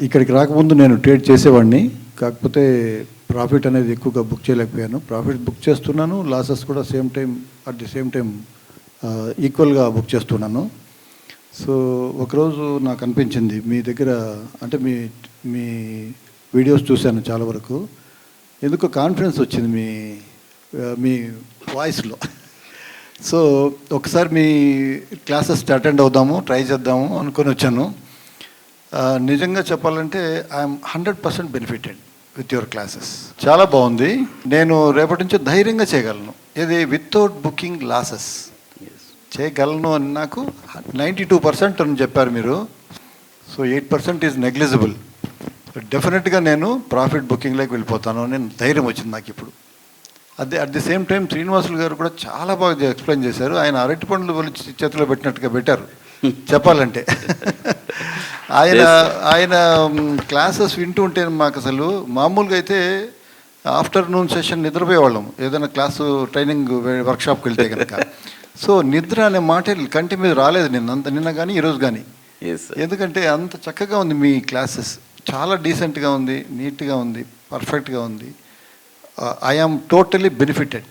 ఇక్కడికి రాకముందు నేను ట్రేడ్ చేసేవాడిని, కాకపోతే ప్రాఫిట్ అనేది ఎక్కువగా బుక్ చేయలేకపోయాను. ప్రాఫిట్ బుక్ చేస్తున్నాను, లాసెస్ కూడా అట్ ది సేమ్ టైం ఈక్వల్గా బుక్ చేస్తున్నాను. సో ఒకరోజు నాకు అనిపించింది మీ దగ్గర, అంటే మీ వీడియోస్ చూశాను చాలా వరకు, ఎందుకో కాన్ఫిడెన్స్ వచ్చింది మీ వాయిస్లో. సో ఒకసారి మీ క్లాసెస్ అటెండ్ అవుదాము, ట్రై చేద్దాము అనుకొని వచ్చాను. నిజంగా చెప్పాలంటే I'm 100% benefited with your classes. చాలా బాగుంది. నేను రేపటి నుంచి ధైర్యంగా చేయగలను, ఇది వితౌట్ బుకింగ్ లాసెస్ చేయగలను అని నాకు 92% అని చెప్పారు మీరు. So 8% is negligible. డెఫినెట్గా నేను ప్రాఫిట్ బుకింగ్లోకి వెళ్ళిపోతాను అని ధైర్యం వచ్చింది నాకు ఇప్పుడు. At the same time Srinivasulu గారు కూడా చాలా బాగా ఎక్స్ప్లెయిన్ చేశారు. ఆయన అరటి పండ్లు చేతిలో పెట్టినట్టుగా పెట్టారు చెప్పాలంటే. ఆయన క్లాసెస్ వింటూ ఉంటే మాకు అసలు మామూలుగా అయితే ఆఫ్టర్నూన్ సెషన్ నిద్రపోయేవాళ్ళం ఏదైనా క్లాసు ట్రైనింగ్ వర్క్షాప్కి వెళ్తే కనుక. సో నిద్ర అనే మాట కంటి మీద రాలేదు నిన్న కానీ ఈరోజు కానీ. ఎందుకంటే అంత చక్కగా ఉంది మీ క్లాసెస్, చాలా డీసెంట్గా ఉంది, నీట్గా ఉంది, పర్ఫెక్ట్గా ఉంది. I am totally benefited.